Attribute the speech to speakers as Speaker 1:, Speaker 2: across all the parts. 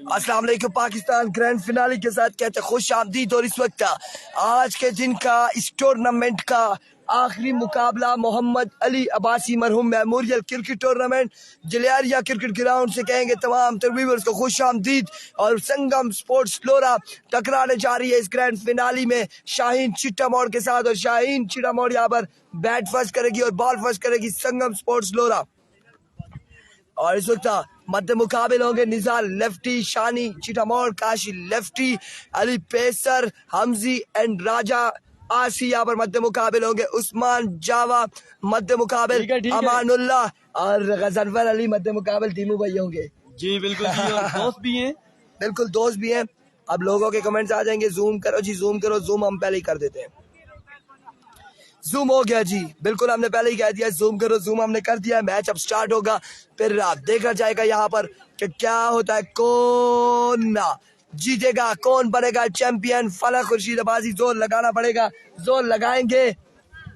Speaker 1: अस्सलाम वालेकुम। Pakistan grand finale के साथ कहते हैं खुश आमदीद। और इस वक्त आज के दिन का इस टूर्नामेंट का आखिरी मुकाबला मोहम्मद अली अब्बासी मरहूम memorial cricket tournament Jaliyaria cricket ground से कहेंगे तमाम व्यूअर्स को खुश आमदीद। और संगम स्पोर्ट्स लोरा टकराने जा रही है इस ग्रैंड फिनाले में शाहीन चिट्टामोड़ के साथ। और शाहीन चिट्टामोड़ यहाँ पर बैट फर्स्ट करेगी और बॉल फर्स्ट करेगी संगम स्पोर्ट्स लोरा। और इस वक्त मध्य मुकाबले होंगे Nizal lefty, Shani Chittamor, Kashi lefty, Ali pacer, Hamji and Raja Asi यहाँ पर मध्य मुकाबले होंगे। उस्मान जावा मध्य मुकाबले, अमानुल्लाह और गजनफर अली मध्य मुकाबले दीमू भाई होंगे।
Speaker 2: जी बिल्कुल जी, और दोस्त भी हैं।
Speaker 1: बिल्कुल दोस्त भी हैं। अब लोगों के कमेंट्स आ जाएंगे, जूम करो जी, जूम करो। जूम हम पहले ही कर देते हैं। जूम हो गया जी, बिल्कुल हमने पहले ही कह दिया जूम करो। जूम हमने कर दिया। मैच अब स्टार्ट होगा, फिर आप देखा जाएगा यहाँ पर कि क्या होता है, कौन जीतेगा, कौन बनेगा चैंपियन। फलक खुर्शीद अब्बासी जोर लगाना पड़ेगा, जोर लगाएंगे।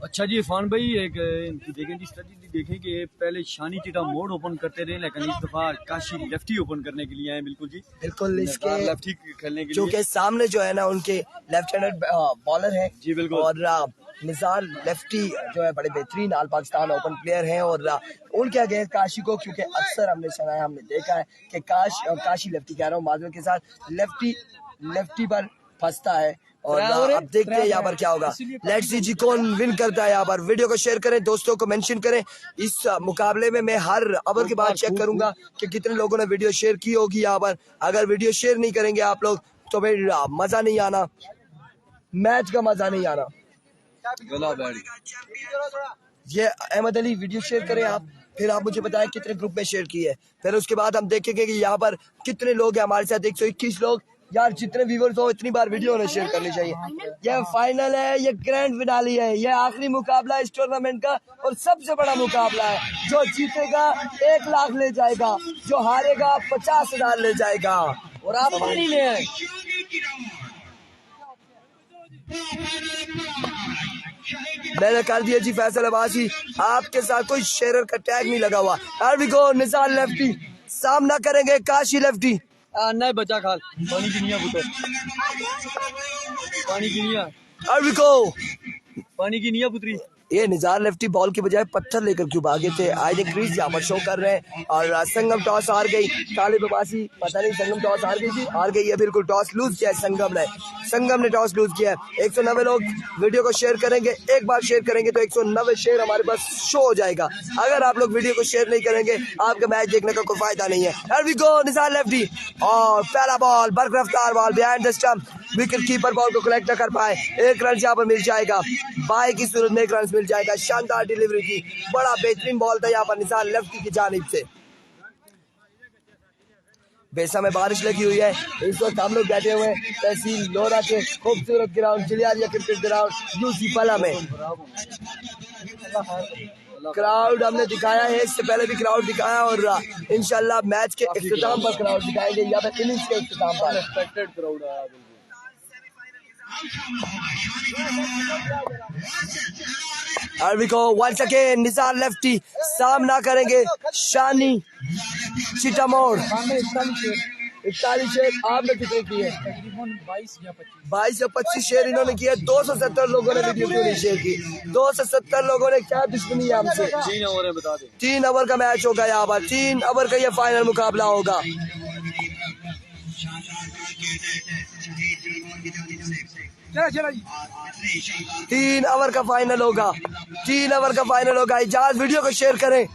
Speaker 2: अच्छा जी इरफान भाई, एक देखें जी स्ट्रेटजी देखें कि पहले शानी चिट्टामोड़ ओपन करते रहे, लेकिन इस दफा काशी लेफ्टी ओपन करने के लिए आए। बिल्कुल जी,
Speaker 1: बिल्कुल इसके
Speaker 2: लेफ्टी खेलने के लिए,
Speaker 1: क्योंकि सामने जो है ना उनके लेफ्ट हैंडेड बॉलर है
Speaker 2: जी बिल्कुल।
Speaker 1: और निसार लेफ्टी जो है बड़े बेहतरीन आल पाकिस्तान ओपन प्लेयर हैं। और उनके अगेंस्ट काशी को, क्योंकि अक्सर हमने सुना है, हमने देखा है कि काशी लेफ्टी कह रहा हूँ माजूर के साथ लेफ्टी पर फंसता है। और अब देखते हैं यहाँ पर क्या होगा। लेट्स सी जी कौन विन करता है। यहाँ पर वीडियो को शेयर करें, दोस्तों को मेंशन करें। इस मुकाबले में मैं हर ओवर के बाद चेक करूंगा कि कितने लोगों ने वीडियो शेयर की होगी। यहाँ पर अगर वीडियो शेयर नहीं करेंगे आप लोग तो फिर मजा नहीं आना, मैच का मजा नहीं आना। ये अहमद अली वीडियो शेयर करें आप, फिर आप मुझे बताएं कितने ग्रुप में शेयर की है। फिर उसके बाद हम देखेंगे कि यहाँ पर कितने लोग हैं हमारे साथ। 121 लोग। यार जितने व्यूअर्स हो इतनी बार वीडियो उन्हें शेयर करनी चाहिए। ये फाइनल है, ये ग्रैंड फिनाले है, ये आखिरी मुकाबला है इस टूर्नामेंट का और सबसे बड़ा मुकाबला है। जो जीतेगा 1 लाख ले जाएगा, जो हारेगा 50,000 ले जाएगा। और आप पानी ले आए। मैंने कर दिया जी फैसल अब्बासी, आपके साथ कोई शेरर का टैग नहीं लगा हुआ। निसार लेफ्टी सामना करेंगे काशी लेफ्टी।
Speaker 2: नहीं बचा खाल पानी की निया पुतो, पानी की निया, पानी की निया पुत्री।
Speaker 1: ये निजार लेफ्टी बॉल की बजाय पत्थर लेकर क्यों भागे थे। आई थिंक क्रीज यहाँ पर शो कर रहे हैं। और संगम टॉस हार गई, तालिब अब्बासी पता नहीं संगम टॉस हार गई थी, हार गई है। बिल्कुल टॉस लूज किया है संगम ने टॉस लूज किया है। 190 लोग वीडियो को शेयर करेंगे, एक बार शेयर करेंगे तो 190 शेयर हमारे पास शो हो जाएगा। अगर आप लोग वीडियो को शेयर नहीं करेंगे आपका मैच देखने का कोई फायदा नहीं है। Here we go, Nizar lefty और पहला बॉल बरकरफ्तार ball behind the stump. Wicket keeper ball को कलेक्ट न कर पाए, 1 रन यहाँ पर मिल जाएगा। बाय की सूरत में 1 रन मिल जाएगा। शानदार डिलीवरी की, बड़ा बेहतरीन बॉल था यहाँ पर निसार लेफ्टी की जानिब से। बेसा में बारिश लगी हुई है। इस वक्त हम लोग बैठे हुए हैं तहसील लोरा के खूबसूरत ग्राउंड जलियारिया क्रिकेट ग्राउंड यूसी पला में। क्राउड हमने दिखाया है, इससे पहले भी क्राउड दिखाया और इंशाल्लाह मैच के इख्तिताम पर क्राउड दिखाएंगे, या फिर इनिंग्स के इख्तिताम पर। once again निसार लेफ्टी सामना करेंगे शानी चिट्टामोड़। 41 शेयर आपने कितने किए? 22 या 25 शेयर इन्होंने किए। 270 लोगों ने वीडियो क्यों नहीं शेयर की? 270 लोगों ने क्या दुश्मनी है हमसे? 3 ओवर का मैच होगा यहाँ पर, 3 ओवर का ये फाइनल मुकाबला होगा। चला 3 ओवर का फाइनल होगा, 3 ओवर का फाइनल होगा। इजाज़ वीडियो को शेयर करें,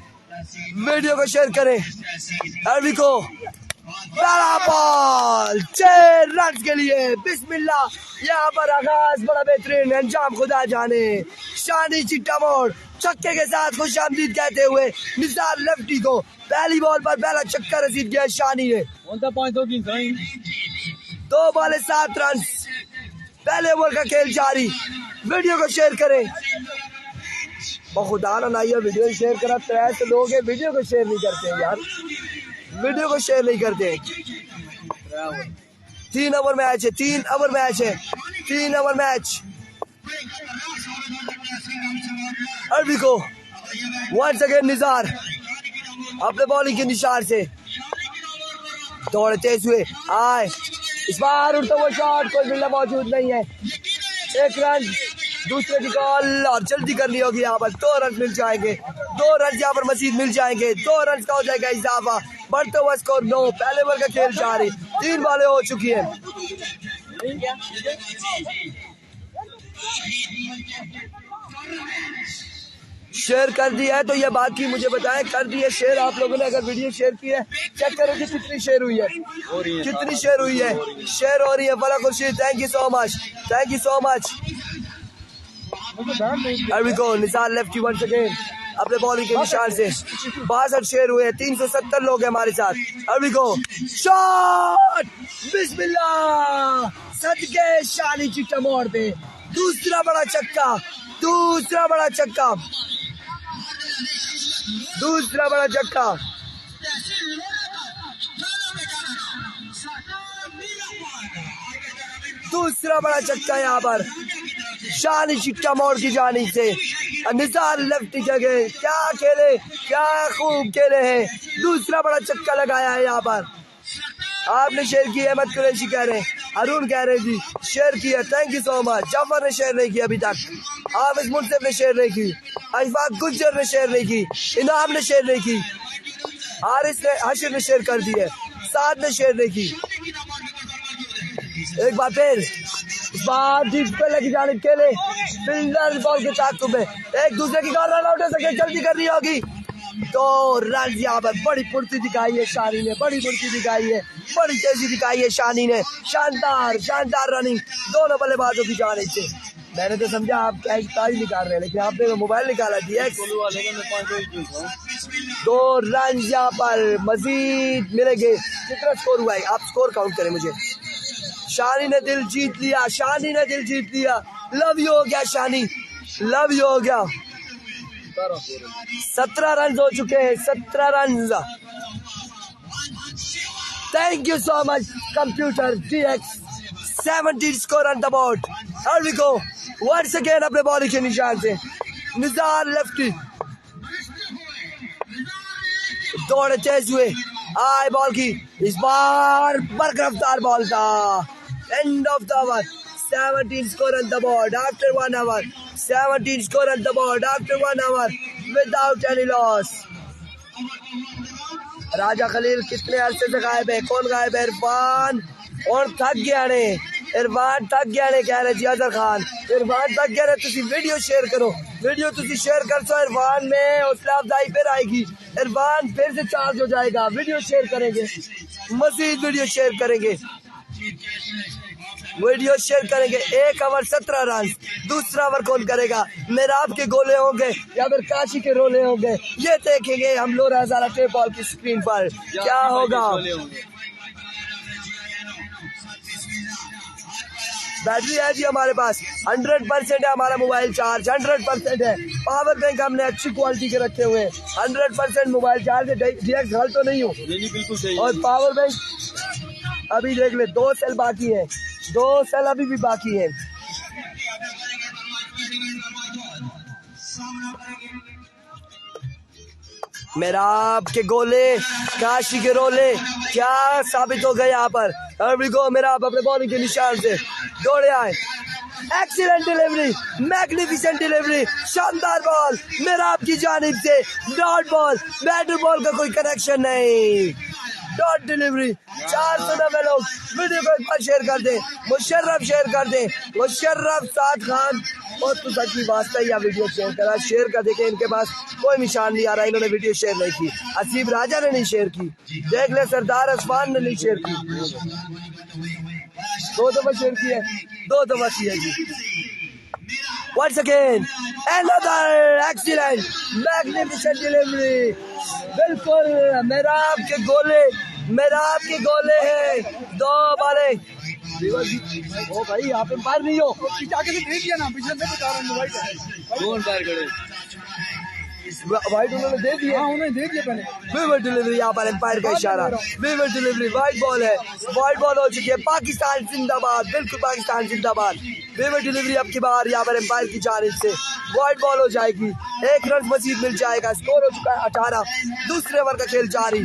Speaker 1: वीडियो को शेयर करें। अरबी को बड़ा बॉल 6 रन के लिए, बिस्मिल्लाह। यहाँ पर आगाज बड़ा बेहतरीन, अंजाम खुदा जाने। शानी चिट्टामोड़ छक्के के साथ खुश आमदीद कहते हुए निसार लेफ्टी को पहली बॉल पर पहला छक्का रसीद किया शानी ने। 2 बॉल 7 रन, पहले ओवर का खेल जारी। वीडियो को शेयर करें, खुदा ना ये वीडियो शेयर करा। 3 लोग हैं वीडियो को शेयर नहीं करते यार, वीडियो को शेयर नहीं करते। 3 ओवर मैच है, 3 ओवर मैच है, 3 ओवर मैच। अरबी को वंस अगेन निसार अपने बॉलिंग के निशान से दौड़ तेज हुए आए, इस बार उड़ता हुआ शॉट, कोई बिल्ला मौजूद नहीं है। एक रन, दूसरे की कॉल और जल्दी करनी होगी यहाँ पर। 2 रन मिल जाएंगे, 2 रन यहाँ पर मजीद मिल जाएंगे, 2 रन का हो जाएगा इजाफा। बढ़ता हुआ स्कोर 9, पहले ओवर का खेल जारी, 3 बॉलें हो चुकी है। शेयर कर दिया है तो ये बात की मुझे बताएं, कर दी है शेयर आप लोगों ने? अगर वीडियो शेयर की है चेक करो कि कितनी शेयर हुई है, कितनी शेयर हुई है। शेयर हो रही है। फला Khurshid, thank you so much, thank you so much. Nisar left की वंस अगेन अपने बॉलिंग के निशान से 62 शेयर हुए हैं, 370 लोग हैं हमारे साथ। शॉट, बिस्मिल्लाह, सदके शानी चिट्टा मोड़ पे दूसरा बड़ा छक्का, दूसरा बड़ा छक्का, दूसरा बड़ा छक्का। दूसरा बड़ा छक्का यहाँ पर शानी चिट्टा मोड़ की जानी से। निसार लेफ्ट जगह, क्या खेले, क्या खूब खेले हैं। दूसरा बड़ा छक्का लगाया है यहाँ पर। आपने शेयर की, अहमद कुरैशी कह रहे हैं, अरुण कह रहे जी शेयर किया, thank you so much. Jafar ने शेयर नहीं किया अभी तक, हाफिज मुनसिफ ने शेयर नहीं की, अशफाक गुज्जर ने शेयर नहीं की, इनाम ने शेयर नहीं की, हारिस ने, हशर ने शेयर कर दी है, साद ने शेयर नहीं की। एक बार फिर इस बार डीप पे की जानिब खेले, फील्डर बॉल के ताक़ुब में एक दूसरे की कॉल रन आउट हो सके, जल्दी करनी होगी। 2 रन यहाँ पर। बड़ी फुर्ती दिखाई है शानी ने, बड़ी फुर्ती दिखाई है, बड़ी तेजी दिखाई है शानी ने। शानदार शानदार रनिंग दोनों बल्लेबाजों की जानिब से। मैंने तो समझा आप क्या तारीफ निकाल रहे हैं, लेकिन आपने मोबाइल निकाला दिया। 2 रन यहाँ पर मजीद मिलेंगे। कितना स्कोर हुआ है, आप स्कोर काउंट करें मुझे। शानी ने दिल जीत लिया, शानी ने दिल जीत लिया। लव यू हो गया शानी, लव यू हो गया। 17 रन हो चुके हैं, 17 run. Thank you so much computer DX। 17 score on the board. Here we go once again अपने बॉलिंग के निशान से। निसार लेफ्टी दौड़े तेज हुए, आए बॉल की, इस बार बरकरफ्तार बॉल था। End of the over. 17 score on the board after 1 hour। 17 score on the board after 1 hour without any loss. Raja Khalil कितने अरसे से गायब है, कौन गायब है? इरफान। और थक गया ने, इरफान थक गया ने, कह रहे जी अजहर खान, इरफान थक गया ने। तुसी वीडियो शेयर करो, वीडियो तुसी शेयर कर सो इरफान में हौसला अफजाई फिर आएगी, इरफान फिर से चार्ज हो जाएगा। वीडियो शेयर करेंगे, मजीद वीडियो शेयर करेंगे, वीडियो शेयर करेंगे। 1 ओवर 17 रन। दूसरा ओवर कौन करेगा? मेराब के गोले होंगे या फिर काशी के रोले होंगे, ये देखेंगे हम लोग हजारा टेप बॉल की स्क्रीन पर क्या होगा। बैटरी है जी हमारे पास, 100% है हमारा मोबाइल चार्ज, 100% है। पावर बैंक हमने अच्छी क्वालिटी के रखे हुए हैं, 100% मोबाइल चार्ज है। DX घाल तो नहीं हो,
Speaker 2: बिल्कुल सही।
Speaker 1: और पावर बैंक अभी देख ले 2 सेल बाकी है, 2 सेल अभी भी बाकी है। मेराब के गोले, काशी के रोले क्या साबित हो गए यहाँ पर। मेराब अपने बॉलिंग के निशान से दौड़े आए, एक्सीलेंट डिलीवरी, मैग्निफिसेंट डिलीवरी, शानदार बॉल मेराब की जानिब से। डॉट बॉल, बैटर बॉल का कोई कनेक्शन नहीं, डॉट डिलीवरी। 490 लोग वीडियो को एक बार शेयर कर दें, मुशर्रफ शेयर कर दें, मुशर्रफ साद खान और तो सच्ची वास्ता या वीडियो शेयर करा, शेयर कर देखे। इनके पास कोई निशान नहीं आ रहा, इन्होंने वीडियो शेयर नहीं की। असीब राजा ने नहीं शेयर की, देख ले सरदार असमान ने नहीं शेयर की, 2 दफा शेयर की है, 2 दफा की है जी। Once again, another excellent, magnificent delivery। बिल्कुल मेराब के गोले, मेराब के गोले हैं। 2 बाले ओ भाई यहाँ पे पार नहीं हो, आगे से दे दिया ना, पिछले से बता रहा हूँ वाइट है, कौन पार करे वाइट उन्होंने दे दिया, हाँ उन्होंने दे दिया पहले। विवर डिलीवरी यहाँ पर एम्पायर का इशारा, विवर डिलीवरी, वाइट बॉल है, वाइट बॉल हो चुकी है। पाकिस्तान जिंदाबाद, बिल्कुल पाकिस्तान जिंदाबाद। विवर डिलीवरी अब की बार यहाँ पर एम्पायर की जानिब से वाइट बॉल हो जाएगी, 1 रन मजीद मिल जाएगा। स्कोर हो चुका है 18, दूसरे ओवर का खेल जारी।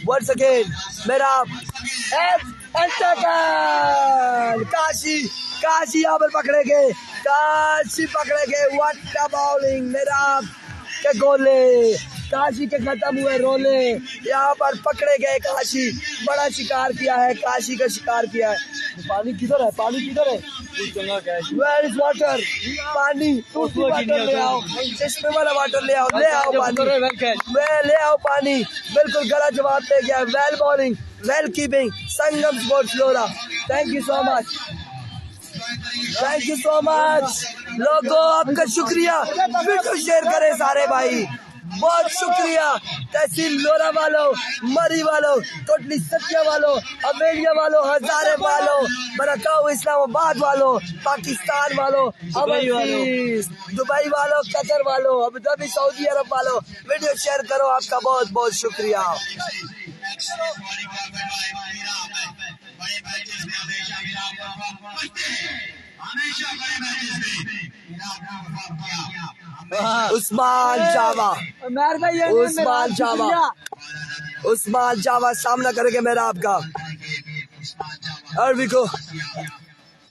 Speaker 1: Once again, Merab काशी यहाँ पर पकड़ेंगे, काशी पकड़ेंगे। व्हाट द बॉलिंग, मेराब के गोले, काशी के खत्म हुए रोले, यहाँ पर पकड़े गए काशी। बड़ा शिकार किया है, काशी का शिकार किया है। पानी किधर है, पानी किधर है? Where is water? पानी, दूसरी वाटर ले आओ, चश्मे वाला वाटर ले आओ, ले आओ पानी, ले आओ पानी। बिल्कुल गलत जवाब दे गया। Well bowling, well keeping, Sangam sports लोरा। Thank you so much, thank you so much लोगों, आपका शुक्रिया। वीडियो शेयर करें सारे भाई, बहुत शुक्रिया। तहसील लोरा वालों, मरी वालों, टोटली सत्या वालों, अमेरिया वालों, हजारे वालों, बरकाऊ इस्लामाबाद वालों, पाकिस्तान वालों, दुबई वालों, कतर वालों, अबू धाबी, सऊदी अरब वालों, वीडियो शेयर करो। आपका बहुत बहुत शुक्रिया। उस्मान जावा, उस्मान जावा सामना करेंगे मेरा आपका। अरवी को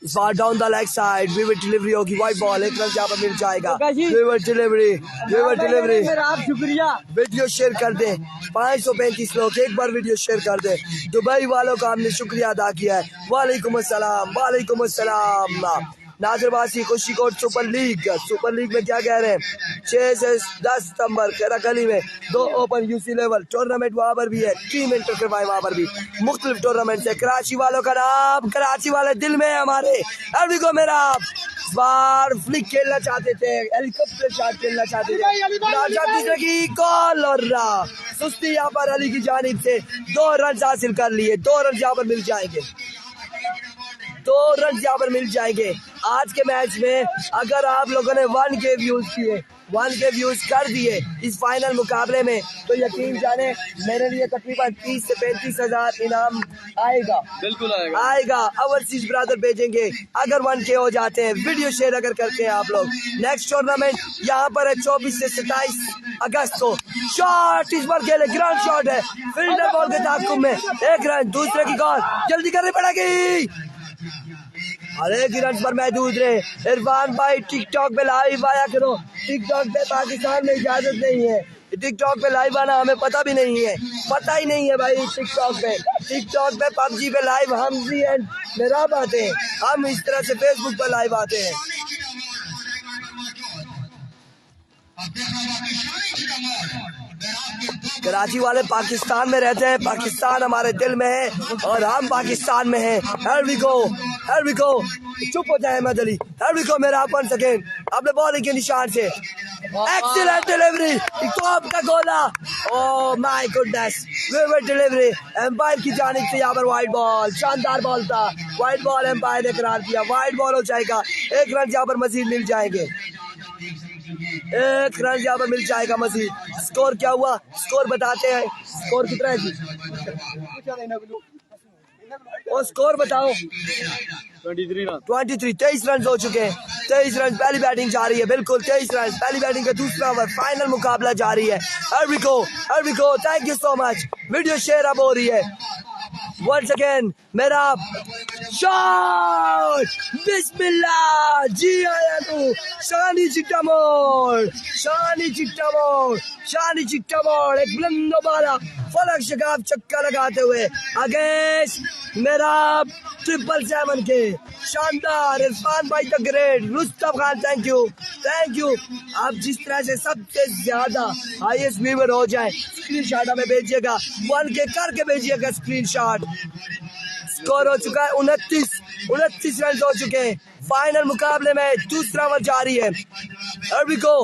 Speaker 1: इस बार down the leg side, vivid delivery होगी, वाइट बॉल, एक रन यहाँ पर मिल जाएगा। Vivid delivery, vivid delivery. शुक्रिया, वीडियो शेयर कर दे। 535 लोग एक बार वीडियो शेयर कर दे। दुबई वालों का हमने शुक्रिया अदा किया है। वालेकुम अस्सलाम, वालेकुम अस्सलाम। नाजरवासी कोशिकोट सुपर लीग में क्या कह रहे हैं? 6 से 10 सितंबर केराकली में 2 ओपन यूसी लेवल टूर्नामेंट वहाँ पर भी है। टीम इंटर करवाए वहाँ पर भी मुख्तलिफ टूर्नामेंट है। कराची वालों का नाम, कराची वाले दिल में है हमारे। अभी को मेरा बार फ्लिक खेलना चाहते थे, हेलीकॉप्टर शॉट खेलना चाहते थे, कॉल और सुस्ती यहाँ पर अली की जानिब से 2 रन हासिल कर लिए। 2 रन यहाँ पर मिल जाएंगे, 2 रन यहाँ पर मिल जाएंगे। आज के मैच में अगर आप लोगों ने 1K व्यूज किए, 1K व्यूज कर दिए इस फाइनल मुकाबले में, तो यकीन जाने मेरे लिए तकरीबन 30 से 35 हजार इनाम आएगा। बिल्कुल आएगा। ओवरसीज ब्रदर भेजेंगे अगर 1K हो जाते हैं। वीडियो शेयर अगर करते हैं आप लोग। नेक्स्ट टूर्नामेंट यहाँ पर है 24 से 27 अगस्त को। शॉट इस बार खेले, ग्राउंड शॉट है, फील्डर बॉल के ताकुब में 1 रन। दूसरे की कॉल जल्दी करनी पड़ेगी। अरे रन पर महदूद रहे। इरफान भाई टिकटॉक पे लाइव आया करो। टिकटॉक पे पाकिस्तान में इजाजत नहीं है, टिकटॉक पे लाइव आना हमें पता भी नहीं है, पता ही नहीं है भाई। टिकटॉक पे पबजी पे लाइव हम जी एंड मेरा आते हैं, हम इस तरह से फेसबुक पर लाइव आते हैं। कराची वाले पाकिस्तान में रहते हैं, पाकिस्तान हमारे दिल में है और हम पाकिस्तान में हैं। Here we go, चुप हो जाए Ahmad Ali. Here we go मेरा 1 सेकेंड अपने बॉलिंग के निशान से। एक्सीलेंट डिलीवरी, टॉप का गोला। Oh my goodness, vivid delivery umpire की जानिब से। यहाँ पर वाइड बॉल, शानदार बॉल था, वाइड बॉल एम्पायर ने करार किया। वाइड बॉल हो जाएगा, 1 रन यहाँ पर मजीद मिल जाएंगे, 1 रन यहाँ पर मिल जाएगा मजीद। स्कोर क्या हुआ, स्कोर बताते हैं। स्कोर कितना है जी? और स्कोर बताओ। 23 रन हो चुके हैं। 23 रन, पहली बैटिंग जारी है। बिल्कुल 23 रन, पहली बैटिंग का दूसरा ओवर, फाइनल मुकाबला जारी है। Here we go, thank you so much. Video share अब हो रही है। Once again मेरा शॉट, बिस्मिल्लाह, जी आया तू। शानी चिट्टा मोड़, एक बुलंद बाला फलक शिकाफ चक्का लगाते हुए अगेंस्ट मेरा 777 के शानदार इरफान भाई the great, Rustam Khan thank you. आप जिस तरह से सबसे ज्यादा हाईएस्ट व्यूअर हो जाए, स्क्रीन शॉट हमें भेजिएगा, 1K करके भेजिएगा स्क्रीन शॉट। स्कोर हो चुका है 29 रन हो चुके हैं। फाइनल मुकाबले में दूसरा ओवर जारी है। Here we go,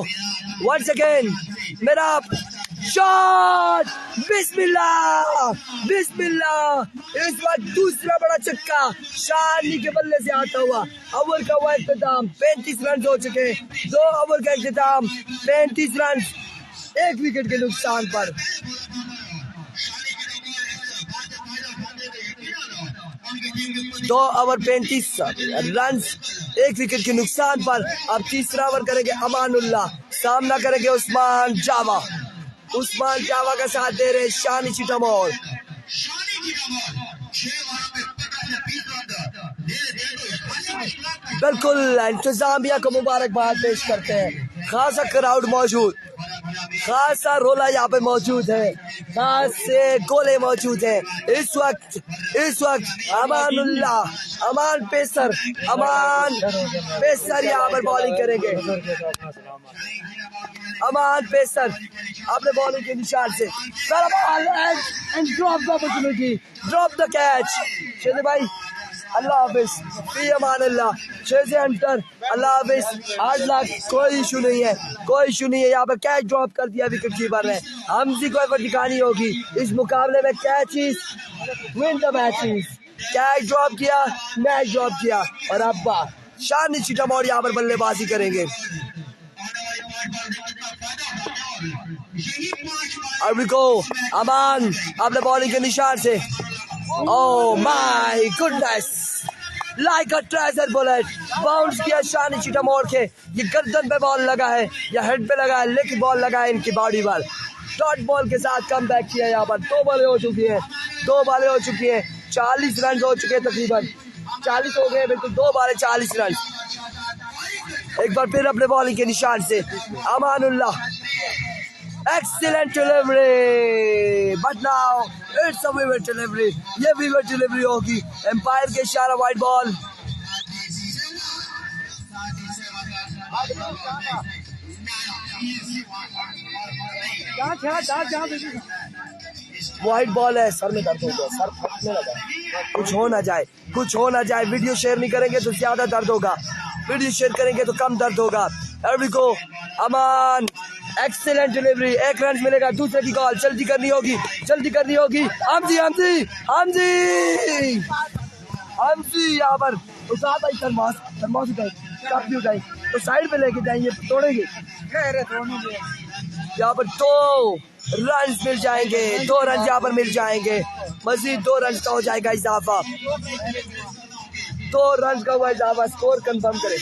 Speaker 1: once again मेरा शॉट, बिस्मिल्लाह। इस बार दूसरा बड़ा छक्का शानी के बल्ले से आता हुआ। ओवर का हुआ इख्तिताम, 35 रन हो चुके। 2 ओवर का इख्तिताम, 35 रन, 1 विकेट के नुकसान पर। दो ओवर 35 रन, 1 विकेट के नुकसान पर। अब तीसरा ओवर करेंगे अमानुल्लाह, सामना करेंगे उस्मान जावा। उस्मान जावा का साथ दे रहे शानी चिटामोर। बिल्कुल इंतजामिया को मुबारकबाद पेश करते हैं। खासा क्राउड मौजूद, खासा रोला यहाँ पे मौजूद है, खास से गोले मौजूद है। इस वक्त अमान पेसर यहाँ पर बॉलिंग करेंगे। अमान पेसर अपने बॉलिंग के निशान से ड्रॉप द कैच। शेर भाई अल्लाह हाफिज, फी अमान अल्लाह। शेर हंटर अल्लाह हाफिज, 8 लाख कोई इशू नहीं है, कोई इशू नहीं है। यहाँ पे कैच ड्रॉप कर दिया विकेट कीपर ने। हमजी को एफर्ट दिखानी होगी इस मुकाबले में। Catches win the matches, catch drop किया, मैच ड्रॉप किया और अब्बा शानी चिटामोर यहाँ पर बल्लेबाजी करेंगे। अमान अपने बॉलिंग के निशान से, ओह my goodness, like a tracer bullet bounce किया शानी चिटामोर के। ये गर्दन पे बॉल लगा है या हेड पे लगा है, लेकिन बॉल लगा है इनकी बॉडी पर। डॉट बॉल के साथ कम बैक किया। यहाँ पर 2 बॉलें हो चुकी हैं, 2 बॉलें हो चुकी हैं, 40 रन हो चुके हैं, तकरीबन 40 हो गए, बिल्कुल 2 बॉलें 40 रन। एक बार फिर अपने बॉलिंग के निशान से Amanullah, excellent delivery, but now it's a vivid delivery। ये vivid delivery होगी, एम्पायर के इशारा वाइड बॉल। वाइड बॉल है, सर में दर्द हो गया, सर फटने लगा। कुछ हो ना जाए, कुछ हो ना जाए। वीडियो शेयर नहीं करेंगे तो ज्यादा दर्द होगा, वीडियो शेयर करेंगे तो कम दर्द होगा। अमान एक्सीलेंट डिलीवरी, 1 रन मिलेगा। दूसरे की कॉल जल्दी करनी होगी, जल्दी करनी होगी। हमजी यहाँ पर उठाई थर्मास उठाई तो साइड पे लेके जाएंगे, तोड़ेंगे। यहाँ पर 2 रन मिल जाएंगे, 2 रन यहाँ पर मिल जाएंगे। मजीद 2 रन का हो जाएगा इजाफा, 2 रन का हुआ इजाफा। स्कोर कंफर्म करें।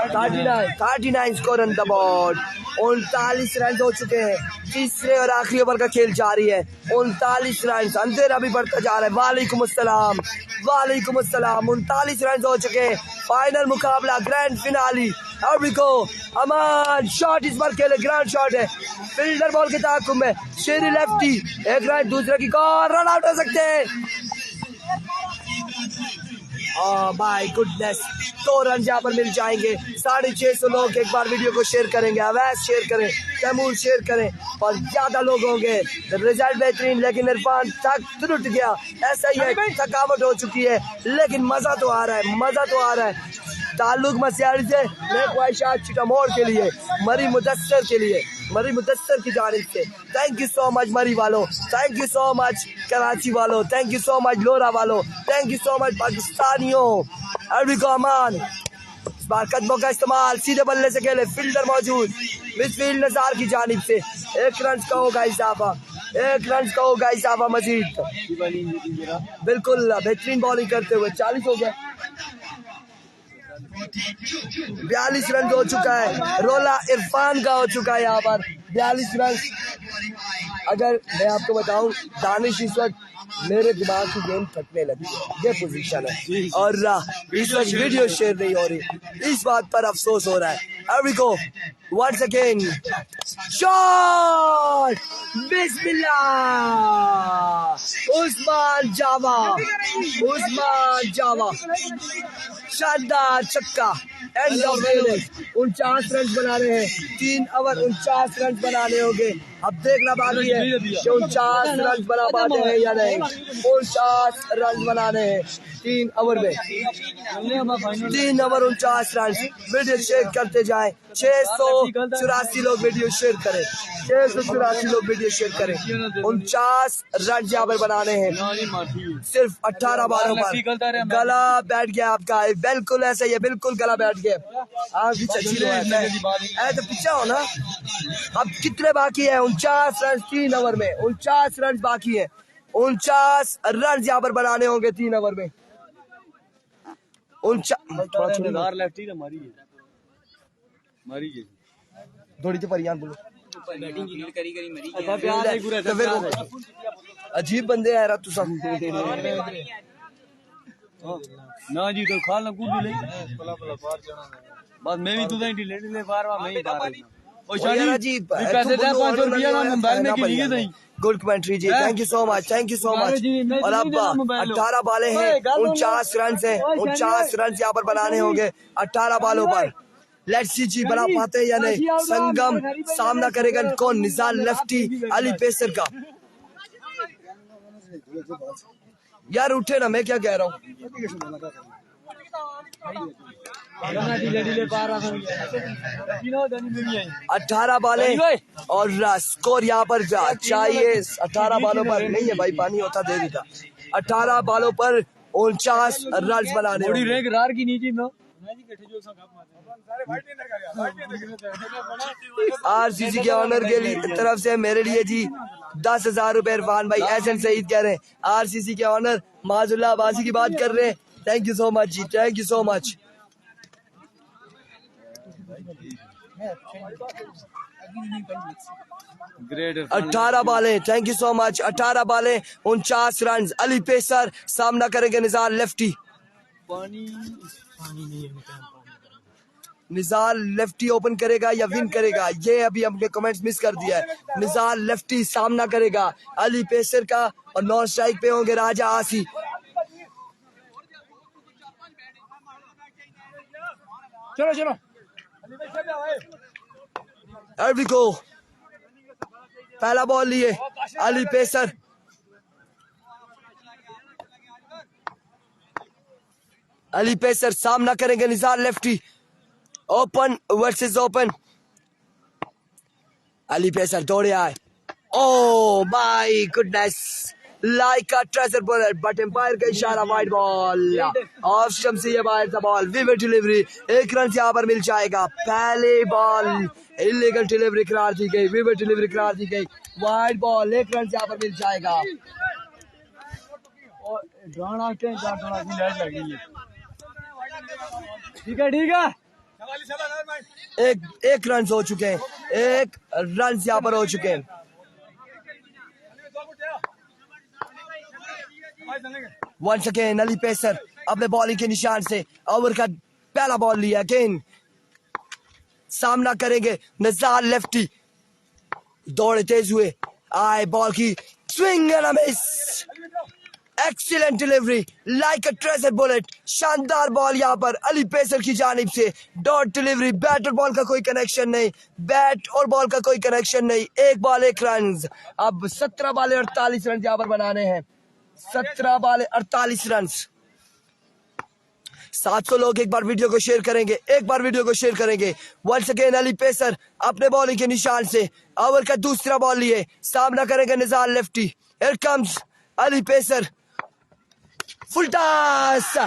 Speaker 1: 39 score on the board. 39 run हो चुके हैं। तीसरे और आखिरी ओवर का खेल जारी है। 39 रन, अंधेरा भी बढ़ता जा रहा है। वालेकुम अस्सलाम, 39 रन हो चुके हैं। फाइनल मुकाबला, ग्रैंड फिनाली। अमान शॉट इस बार खेले, ग्राउंड शॉट है, फील्डर बॉल के ताकुब में। शेरी लेफ्टी, 1 रन, दूसरे की कॉल, रन आउट हो सकते हैं। माय गुडनेस, 2 रन यहाँ पर मिल जाएंगे। 650 लोग एक बार वीडियो को शेयर करेंगे। अवैस शेयर करें, तैमूर शेयर करें और ज्यादा लोग होंगे। रिजल्ट बेहतरीन, लेकिन इरफान टूट गया। ऐसा ही है, थकावट हो चुकी है, लेकिन मजा तो आ रहा है, मजा तो आ रहा है। ताल्लुक मसियारी से ख्वाहिशात चिटामोर के लिए, मरी मुदस्सर के लिए, मरी मुदस्सर की जानिब से थैंक यू सो मच मरी वालों, thank you so much Karachi वालों, थैंक यू सो मच लोरा वालों, थैंक यू सो मच पाकिस्तानियों। अमान इस बार कदमों का इस्तेमाल, सीधे बल्ले से खेले, फील्डर मौजूद, मिडफील्ड नजार की जानिब से। 1 रन का होगा इजाफा, 1 रन का होगा इजाफा मजीद। बिल्कुल बेहतरीन बॉलिंग करते हुए 40 हो गया। 42 रन हो चुका है। रोला इरफान का हो चुका है यहाँ पर 42 रन। अगर मैं आपको बताऊं, दानिश इस वक्त मेरे दिमाग की गेंद फटने लगी है, ये पोजीशन है और इस वक्त वीडियो शेयर नहीं हो रही, इस बात पर अफसोस हो रहा है। once again शॉट, बिस्मिल्लाह। उस्मान जावा शानदार छक्का, एंड ऑफ इनिंग्स। 49 रन बना रहे हैं, 3 ओवर 49 रन बनाने होंगे। अब देखना बाकी है कि 49 रन बना पाते हैं या नहीं। 49 रन बनाने हैं 3 ओवर में, 3 ओवर 49 रन। वीडियो शेयर करते जाएं, 684 लोग वीडियो शेयर करें, 684 लोग वीडियो शेयर करें। 49 रन यहाँ पर बनाने हैं सिर्फ 18 बालों पर। गला बैठ गया आपका, बिल्कुल ऐसा ही है, बिल्कुल गला बैठ गया। आप भी अच्छी लो है तो पीछे हो ना। अब कितने बाकी है? 49 रन 3 ओवर में, 49 रन बाकी है। 49 रन यहाँ पर बनाने होंगे 3 ओवर में। 49 थोड़ी तो परियां बोलो।
Speaker 3: बैटिंग फील्ड करी करी मरी
Speaker 2: अच्छा प्यार है पूरा
Speaker 1: तो फिर अजीब बंदे हैं यार तू सब
Speaker 2: ना जी तो खाल ना कूद ले बस मैं भी तू नहीं ढीले ढीले बार बार मैं ही बार ओ शादी
Speaker 1: अजीब
Speaker 2: पैसे दे 500 रुपया ना मोबाइल में के लिए नहीं
Speaker 1: good commentary ji, thank you so much, thank you so much. और अब 18 बाले हैं, 49 रन है, 49 रन यहाँ पर बनाने होंगे 18 बालों पर। लेट्स सी जी बना पाते हैं या नहीं। संगम सामना करेगा कौन? निजाल लेफ्टी अली पेसर का। यार उठे ना, मैं क्या कह रहा हूँ। 18 बाले और स्कोर यहाँ पर चाहिए 18 बालों पर नहीं है भाई, पानी होता दे देता। 18 बालों पर 49 रन बनाने
Speaker 2: बड़ी रैंक रार की नीचे ना
Speaker 1: आरसीसी के ऑनर के लिए तरफ से मेरे लिए जी 10,000 रुपए इरफान भाई एहसन सईद कह रहे हैं। आरसीसी के ऑनर माजुल्ला अब्बासी की बात कर रहे हैं। Thank you so much ji, thank you so much.
Speaker 2: Great
Speaker 1: 18 बाले, थैंक यू सो मच। 18 बाले 49 रन। अली पेसर सामना करेंगे निजाल लेफ्टी। निजाल लेफ्टी ओपन करेगा या विन करेगा, ये अभी हमने कमेंट्स मिस कर दिया है। निजाल लेफ्टी सामना करेगा अली पेसर का और नॉन स्ट्राइक पे होंगे राजा आसी।
Speaker 2: चलो चलो
Speaker 1: एर्विको पहला बॉल लिए अली पेसर। अली पेसर सामना करेंगे Nizal lefty. Open versus open. Ali pacer दौड़े आए। Oh my goodness, like a tracer bullet, but umpire का इशारा, वाइड बॉल ऑफ स्टंप से ये बाहर था बॉल। विविड डिलीवरी, 1 रन यहाँ पर मिल जाएगा। पहले बॉल इलीगल डिलीवरी करार दी गई, विविड डिलीवरी करार दी गई। वाइड बॉल, 1 रन यहाँ पर मिल जाएगा।
Speaker 2: ठीक है ठीक है,
Speaker 1: एक रन हो चुके हैं, 1 रन यहाँ पर हो चुके हैं। वंस अगेन अली पेसर अपने बॉलिंग के निशान से ओवर का पहला बॉल लिया। अगेन सामना करेंगे निजाल लेफ्टी। दौड़े तेज हुए, आए बॉल की swing and a miss. Excellent delivery, like a tracer bullet. शानदार बॉल यहाँ पर अली पेसर की जानिब से। डॉट डिलीवरी, बैट और बॉल का कोई कनेक्शन नहीं, बैट और बॉल का कोई कनेक्शन नहीं। 1 बॉल 1 रन। अब 17 बाले 48 रन यहाँ पर बनाने हैं। 17 बाले 48 रन। 700 लोग एक बार वीडियो को शेयर करेंगे, एक बार वीडियो को शेयर करेंगे। वंस अगेन अली पेसर अपने बॉलिंग के निशान से ओवर का दूसरा बॉल लिए सामना करेंगे Nizal lefty. Here comes Ali pacer, full toss,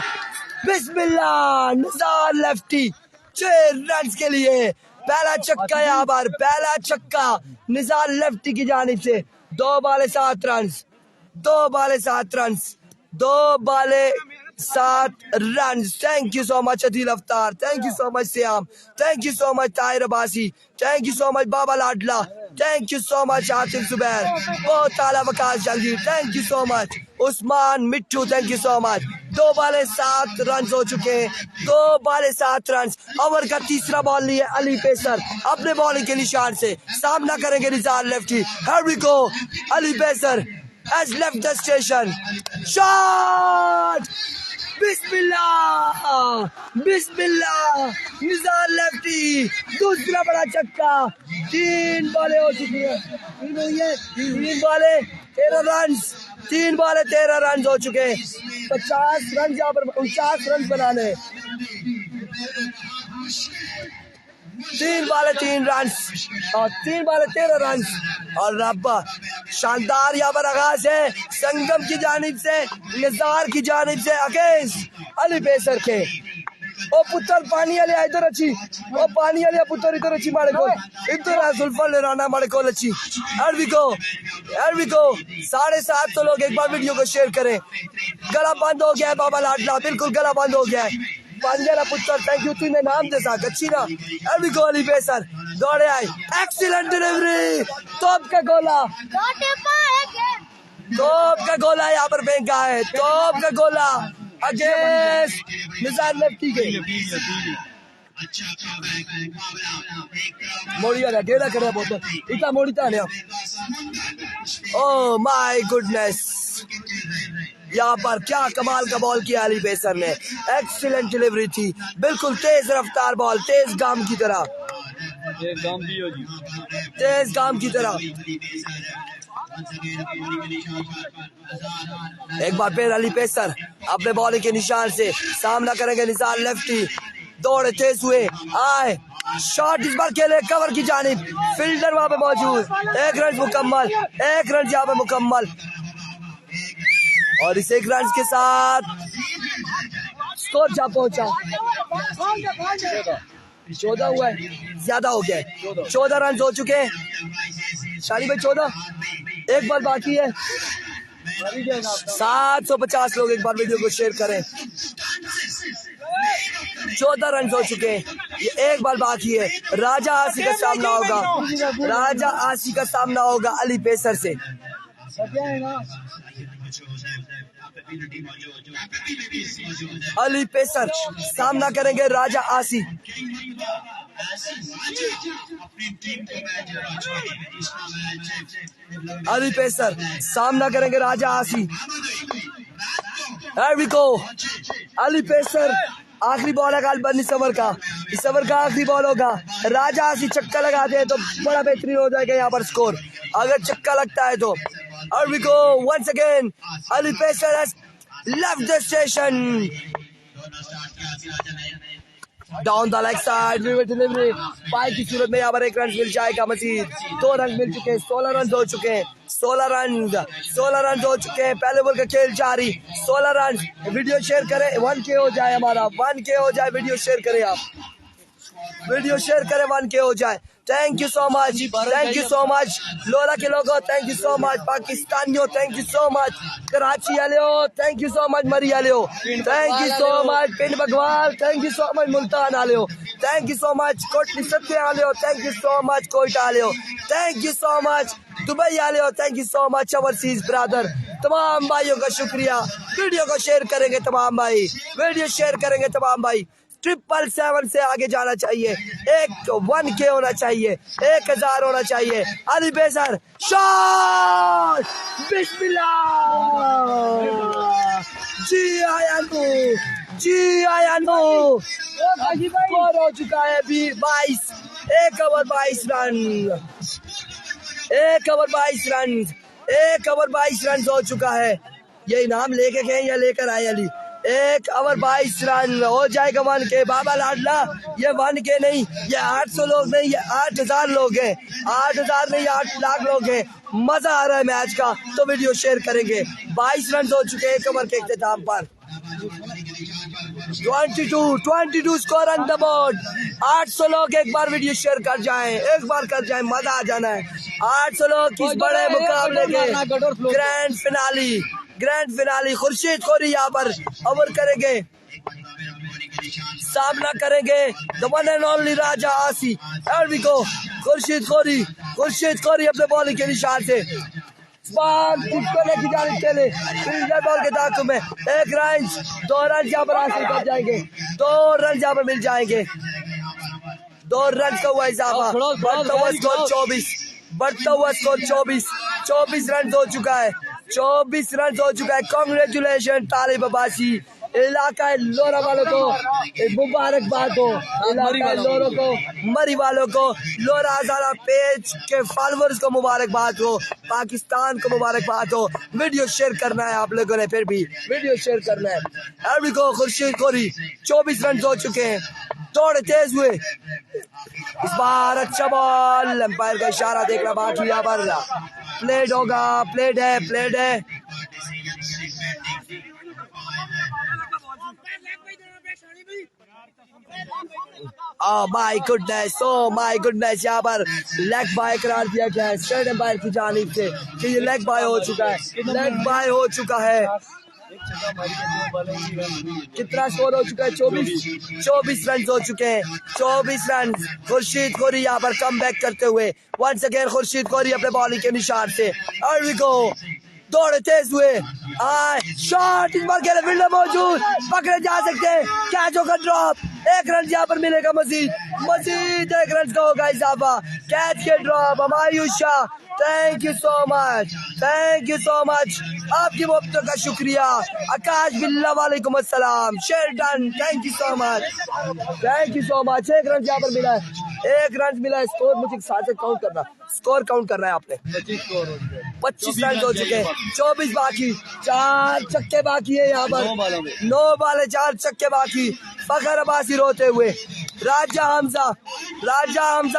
Speaker 1: बिस्मिल्लाह। निजाल लेफ्टी 6 रन के लिए पहला छक्का यहाँ पर, पहला छक्का निजाल लेफ्टी की जानिब से। 2 balls 7 run, 2 balls 7 run, 2 balls 7 run. Thank you so much Adeel Aftar, thank you so much Shyam, thank you so much Tahir Abbasi, thank you so much Baba Ladla, thank you so much Atif Zubair, बहुत आला Waqas Jahangir, thank you so much Usman Mittu, thank you so much. 2 balls 7 run हो चुके हैं, 2 balls 7 run. Over का तीसरा ball लिए Ali pacer अपने bowling के निशान से सामना करेंगे Nizal lefty. Here we go, Ali pacer has left the station. Shot! बिस्मिल्लाह, बिस्मिल्लाह। निजाल लेफ्टी दूसरा बड़ा छक्का। 3 बॉलें हो चुकी है, 3 बॉलें 13 रन, 3 बॉलें 13 रन हो चुके हैं। 50 रन यहाँ पर 49 रन बनाने। 3 बॉलें 3 रन और 3 बॉलें 13 रन। और रब्बा शानदार यहाँ पर आगाज है संगम की जानिब से, निजार की जानिब से अगेंस्ट अली पेसर के। ओ पुत्र पानी वाले इधर अच्छी, ओ पानी वाले पुत्र इधर अच्छी मारे को, इधर जुल्फर ले राना मारे को अच्छी। एर्विको 750 लोग एक बार वीडियो को शेयर करें। गला बंद हो गया है बाबा लाडला, बिल्कुल गला बंद हो गया है। पांगेरा पुत्र, थैंक यू, तूने नाम दे सा अच्छी ना। अली गो अली पेसर दौड़े आए, एक्सीलेंट डिलीवरी, तोप का गोला, तोप का गोला यहाँ पर फेंका है, तोप का गोला अगेंस्ट निज़ार लेफ्टी के। मोड़ी आ डेढ़ा कर बहुत इतना मोड़ी था नहीं। ओह माय गुडनेस, यहाँ पर क्या कमाल का बॉल किया अली पेसर ने, एक्सीलेंट डिलीवरी थी, बिल्कुल तेज रफ्तार बॉल, तेज गाम की तरह, तेज गाम की तरह। एक बार फिर अली पेसर अपने बॉलिंग के निशान से सामना करेंगे निज़ार लेफ्टी, दौड़े तेज हुए आए, शॉट इस बार खेले कवर की जानिब, फील्डर वहां पे मौजूद, एक रन मुकम्मल, एक रन यहाँ पे मुकम्मल, और इस एक रन के साथ स्कोर जा पहुंचा 14 हुआ है, ज्यादा हो गया है, 14 रन हो चुके हैं शाली भाई, 14, एक बार बाकी है। 750 लोग एक बार वीडियो को शेयर करें। 14 रन हो चुके हैं, ये एक बार बाकी है। राजा आसी का सामना होगा, राजा आसी का सामना होगा अली पेसर से। अली पेसर सामना करेंगे राजा आसी। अली पेसर सामना करेंगे राजा आसी। Here we go, Ali pacer, आखिरी बॉल है गालबन इस ओवर का, इस ओवर का आखिरी बॉल होगा। राजा आसी चक्का लगाते हैं तो बड़ा बेहतरीन हो जाएगा यहाँ पर स्कोर, अगर चक्का लगता है तो। Here we go once again, Ali pacer has left the station. Down the leg side, delivery पाई की सूरत में यहाँ पर एक रन मिल जाएगा मजीद। 2 रन मिल चुके हैं, 16 रन हो चुके हैं, 16 रन हो चुके हैं। पहले ओवर का खेल जारी, 16 रन। वीडियो शेयर करें, 1K हो जाए हमारा, 1K हो जाए, वीडियो शेयर करें आप, वीडियो शेयर करें, 1K हो जाए। Thank you so much, thank you so much लोला के लोगों, थैंक यू सो मच पाकिस्तानियों, thank you so much Karachi वाले, थैंक यू सो मच मरी वाले, thank you so much Pind Bagwal, thank you so much Multan वाले, thank you so much Kotli Satte वाले, thank you so much Quetta वाले, thank you so much Dubai वाले, thank you so much overseas brother. तमाम भाइयों का शुक्रिया। वीडियो को शेयर करेंगे तमाम भाई, वीडियो शेयर करेंगे तमाम भाई। 777 से आगे जाना चाहिए, 1K होना चाहिए, 1000 होना चाहिए। अली पेसर शॉट, बिस्मिल्लाह, जी आया नो, जी आया नो। स्कोर हो चुका है अभी 22, 1 over 22 run, 1 over 22 run, 1 over 22 run हो चुका है। ये इनाम लेके गए या लेकर आए अली? 1 ओवर 22 रन हो जाएगा 1K। बाबा लाडला, ये 1K नहीं, ये 800 लोग नहीं, ये 8000 लोग हैं, 8000 नहीं, 8 लाख लोग हैं। मजा आ रहा है मैच का, तो वीडियो शेयर करेंगे। 22 रन हो चुके हैं 1 ओवर के इख्तिताम पर। 22 स्कोर ऑन द बोर्ड। 800 लोग एक बार वीडियो शेयर कर जाएं, एक बार कर जाएं, मजा आ जाना है। 800 लोग किस बड़े मुकाबले के ग्रैंड फिनाली खुर्शीद खोरी यहाँ पर ओवर करेंगे, सामना करेंगे द वन एंड ओनली राजा आसी। Here we go, खुर्शीद खोरी अपने बॉलिंग के निशान से की जानिब चले, बॉल के दांतों में 1 रन, 2 रन यहाँ पर हासिल कर जाएंगे, 2 रन यहाँ पर मिल जाएंगे, 2 रन का हुआ इजाफा, बढ़ता हुआ स्कोर 24 रन हो चुका है, 24 रन हो चुका है। कांग्रेचुलेशन तालिब अब्बासी, इलाका लोरा वालों को मुबारकबाद हो, इलाका लोरों को, मरी वालों को, लोरा हजारा पेज के फॉलोअर्स को मुबारकबाद हो, पाकिस्तान को मुबारकबाद हो। वीडियो शेयर करना है आप लोगों ने, फिर भी वीडियो शेयर करना है। अभी को खुर्शीद खोरी 24 रन हो चुके हैं, थोड़े तेज हुए इस बार। अच्छा बॉल, एम्पायर का इशारा देखना बाकी, यहाँ पर प्लेड होगा, प्लेड है। Oh my goodness, यहाँ पर लेग बाय करार दिया गया है स्टेट एम्पायर की जानिब से कि ये लेग बाय हो चुका है, लेग बाय हो चुका है। कितना स्कोर हो चुका है? 24 रन हो चुके हैं। 24 रन। खुर्शीद खोरी यहाँ पर कम बैक करते हुए वंस अगेन खुर्शीद खोरी अपने बॉलिंग के निशान से और भी को दौड़े तेज हुए शॉट इस बार खेले फील्डर मौजूद पकड़े जा सकते हैं। कैच होगा ड्रॉप। 1 रन यहाँ पर मिलेगा मजीद 1 रन का होगा इजाफा। कैच के drop Humayun Shah thank you so much आपकी मोहब्बत का शुक्रिया। आकाश बिल्ला वालेकुम अस्सलाम। Sherdan thank you so much 1 run यहाँ पर मिला है। 1 रन मिला है। स्कोर मुझे साथ काउंट करना। स्कोर काउंट करना है आपने। 25 रन हो चुके हैं। 24 बाकी। 4 छक्के बाकी है यहाँ पर। 9 बाले 4 छक्के बाकी। फखर अब्बासी रोते हुए राजा हमजा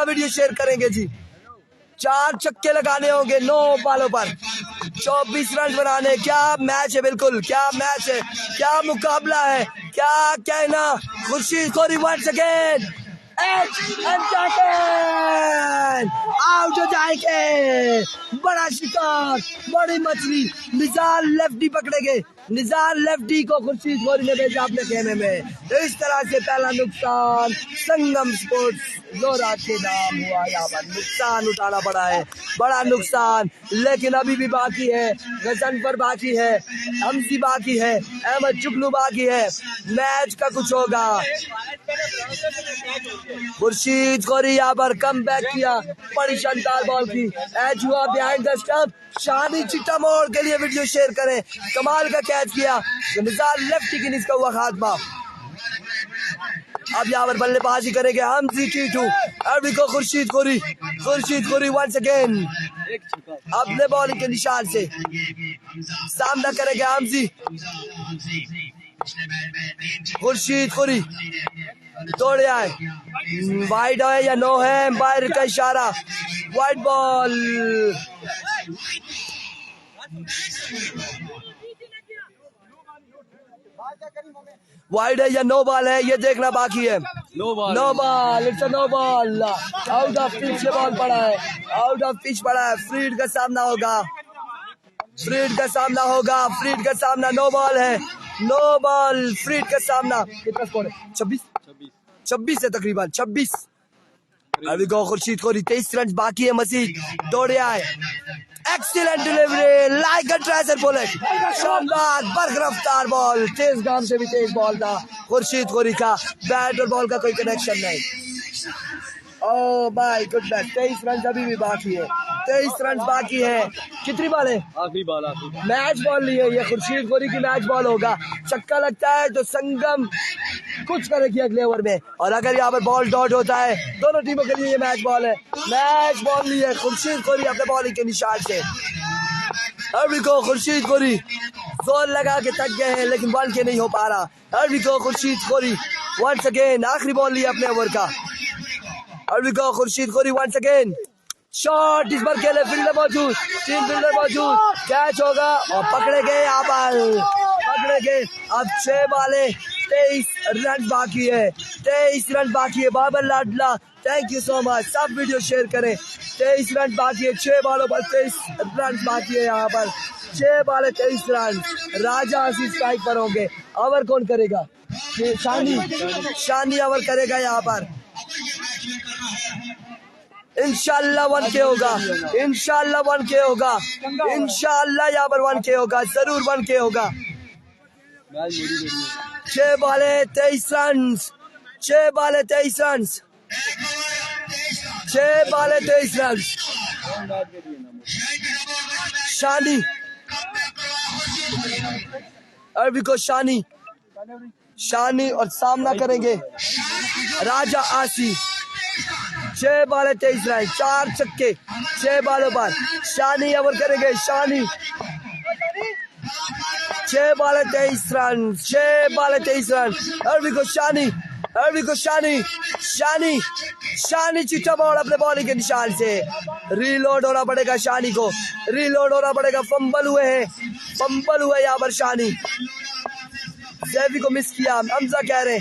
Speaker 1: वीडियो शेयर करेंगे जी। 4 छक्के लगाने होंगे 9 बालों पर 24 रन बनाने। क्या मैच है, बिल्कुल क्या मैच है, क्या मुकाबला है, क्या कहना। खुर्शीद खोरी वंस अगेन आउट हो जाएंगे। बड़ा शिकार, बड़ी मछली। निज़ार लेफ्टी पकड़ेंगे। निज़ार लेफ्टी को खुर्शीद खोरी ने भेजा अपने खेमे में। इस तरह से पहला नुकसान संगम स्पोर्ट्स जोरा के नाम हुआ। यहाँ पर नुकसान उठाना पड़ा है, बड़ा नुकसान। लेकिन अभी भी बाकी है। गजनफर बाकी है, हमसी बाकी है, अहमद जुगनू बाकी है। मैच का कुछ होगा। खुर्शीद खोरी यहाँ पर कम बैक किया। बड़ी शानदार बॉल की एज हुआ बिहाइंड द स्टंप। शानी चिट्टा मोड़ के लिए वीडियो शेयर करें। कमाल का कैच किया। निज़ार लेफ्टी की निस्का हुआ खात्मा। अब यहाँ पर बल्लेबाजी करेंगे हमजी टीटू। अभी को खुर्शीद खोरी वंस अगेन अपने बॉलिंग के निशान से सामना करेंगे हमजी। खुर्शीद खोरी दौड़े आए। वाइड है या नो है, एम्पायर का इशारा। Wide ball. वाइड है या नो बॉल है, ये देखना बाकी है। No ball it's no ball. Out of pitch ball पड़ा है। आउट ऑफ पिच पड़ा है। फ्रीड का सामना होगा। फ्रीड का सामना। नो बॉल है। No ball. फ्रीड का सामना। कितना स्कोर है? 26 है तकरीबन। 26। अभी गो खुर्शीद खोरी 23 रन बाकी है। मजीद दौड़े आए। Excellent delivery like a tracer bullet. शानदार बर्ग रफ्तार बॉल। तेज गाम से भी तेज बॉल था खुर्शीद खोरी का। बैट और बॉल का कोई कनेक्शन नहीं। ओह माय गुडनेस। 23 रन अभी भी बाकी है। 23 रन बाकी है। कितनी बॉल है? आखिरी बॉल। मैच बॉल नहीं है ये। खुर्शीद खोरी की मैच बॉल होगा। छक्का लगता है तो संगम कुछ करेगी अगले ओवर में। और अगर यहाँ पर बॉल डॉट होता है दोनों टीमों के लिए ये मैच बॉल है। मैच बॉल नहीं है। खुर्शीद खोरी अपने बॉलिंग के निशान से। अभी को खुर्शीद खोरी जोर लगा के थक गए हैं लेकिन बॉल के नहीं हो पा रहा। अभी को खुर्शीद खोरी वंस अगेन आखिरी बॉल लिया अपने ओवर का। अभी को खुर्शीद खोरी वंस अगेन शॉट। इस बार खेले फील्डर मौजूद, 3 फील्डर मौजूद। कैच होगा और पकड़े गए यहाँ पर। अब 6 बाले 23 रन बाकी है। 23 रन बाकी है। बाबर लाडला थैंक यू सो मच। सब वीडियो शेयर करें। 23 रन बाकी है। 6 बालों पर 23 रन बाकी है। यहाँ पर 6 बाले 23 रन। राजा हसी स्ट्राइक पर होंगे। ओवर कौन करेगा? शानी ओवर करेगा यहाँ पर। इंशाल्लाह 1K होगा। इंशाल्लाह 1K होगा। इंशाल्लाह यहाँ पर 1K होगा। जरूर 1K होगा। 6 बाले 23 रन। 6 बाले 23 रन। 6 बाले 23 रन। शानी अरबी को शानी और सामना करेंगे राजा आसी। 6 बाले 23 रन। 4 छक्के 6 बालों पर। शानी ओवर करेंगे। शानी 6 बाले 23 रन। 6 बाले 23 रन। अरबी को शानी चिट्टा बॉल अपने बॉलिंग के निशान से। रीलोड होना पड़ेगा शानी को। रीलोड होना पड़ेगा। फंबल हुए यहाँ पर शानी। जैवी को मिस किया। हमजा कह रहे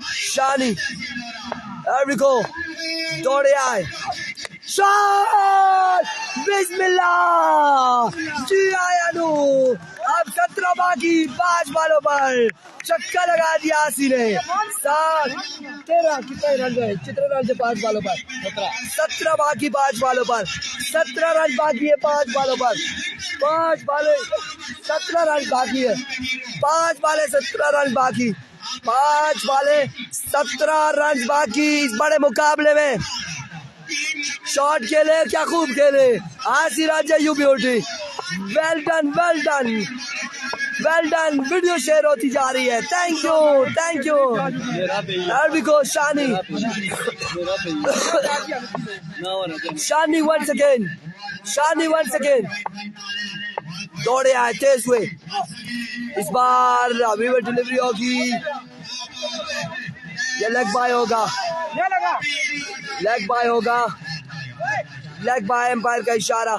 Speaker 1: शानी। अरबी को दौड़े आए। शॉट बिस्मिल्लाह जी आया नू। अब 17 17 बाकी 5 बालों पर छक्का लगा दिया आसी ने। 7 13 कितने रन है? कितने रन है 5 बालों पर? 17 बाकी 5 बालों पर। 17 रन बाकी है 5 बालों पर। 5 बाले 17 रन बाकी है। 5 बाले 17 रन बाकी। 5 बाले 17 रन बाकी इस बड़े मुकाबले में। शॉट खेले, क्या खूब खेले Asi Raja, you beauty, well done well done well done. Video share होती जा रही है। थैंक यू अरबिको शानी। शानी वंस अगेन दौड़े आए तेज हुए। इस बार वीवर डिलीवरी होगी, ये लेग बाय होगा, लेग बाय होगा, लेग बाय एम्पायर का इशारा,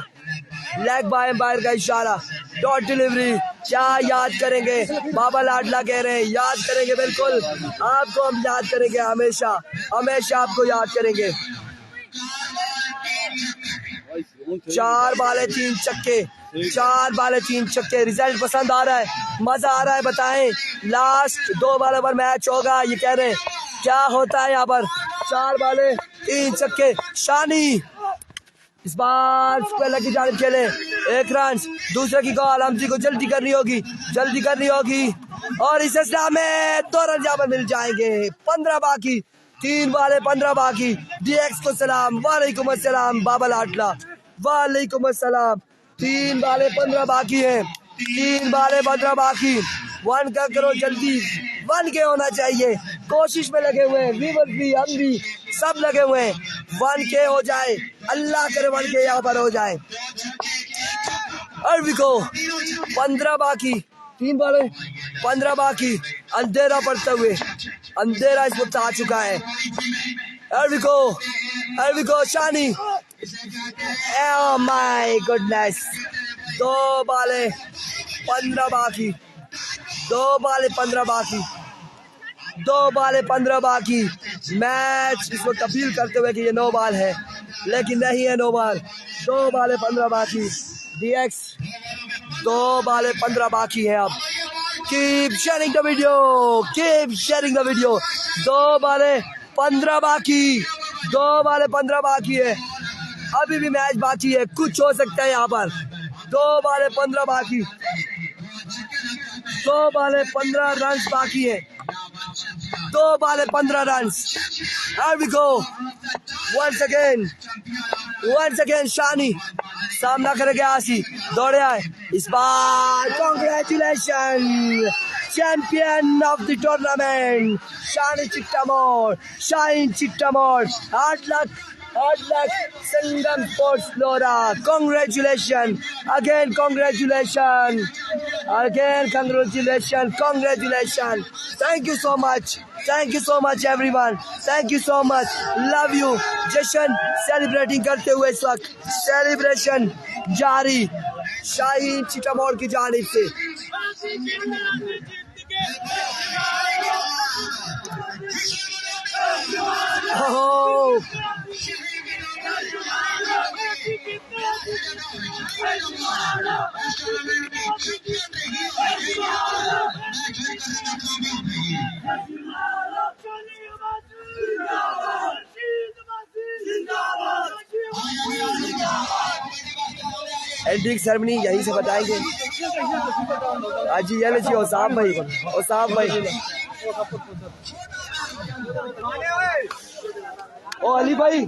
Speaker 1: लेग बाय एम्पायर का इशारा। डॉट डिलीवरी क्या याद करेंगे? बाबा लाडला कह रहे हैं याद करेंगे, बिल्कुल आपको हम याद करेंगे, हमेशा हमेशा आपको याद करेंगे। 4 बाले 3 छक्के, 4 बाले 3 छक्के। रिजल्ट पसंद आ रहा है, मजा आ रहा है, बताएं लास्ट 2 बालों पर मैच होगा, ये कह रहे हैं क्या होता है यहाँ पर? 4 बाले 3 छक्के। शानी इस बार पहले की जानिब खेले, 1 रन, दूसरे की कॉल, हमजी को जल्दी करनी होगी और इस सिलसिला में 2 रन यहाँ पर मिल जाएंगे। 15 बाकी, 3 बाले 15 बाकी। डीएक्स को सलाम, वालेकुम अस्सलाम बाबा लाडला, वालेकुम अस्सलाम। 3 बाले 15 बाकी है, 3 बाले 15 बाकी। 1 का करो जल्दी, 1 के होना चाहिए, कोशिश में लगे हुए हैं, वीवर भी हम भी सब लगे हुए हैं। 1 के हो जाए, अल्लाह करे 1 के यहाँ पर हो जाए। अरबिको 15 बाकी, 3 बाले 15 बाकी। अंधेरा पड़ते हुए, अंधेरा इस वक्त आ चुका है। अरबिको शानी, ओह माय गुडनेस। 2 बाले 15 बाकी, 2 बाले 15 बाकी, 2 बाले 15 बाकी। मैच इस वक्त अपील करते हुए कि ये 9 बाल है, लेकिन नहीं है 9 बाल। 2 बाले 15 बाकी। डीएक्स 2 बाले 15 बाकी है। अब keep sharing the video, 2 balls 15 बाकी, 2 बाले 15 बाकी है। अभी भी मैच बाकी है, कुछ हो सकता है यहाँ पर। 2 बाले 15 बाकी, 2 बाले 15 रन बाकी है, 2 balls 15 run. Here we go once again Shani सामना करेंगे आसी, दौड़े आए इस बार। Congratulation champion of the tournament Shani Chittamor 8 lakh Sangam sports Flora. Congratulations again, congratulations. Thank you so much everyone, thank you so much, love you। जश्न सेलिब्रेटिंग करते हुए इस वक्त सेलिब्रेशन जारी शाहीन चिट्टामोड़ की जानिब से। एंडिंग सेरेमनी यहीं से बताएंगे। आज ये लीजिए ओसाफ भाई, ओ अली भाई,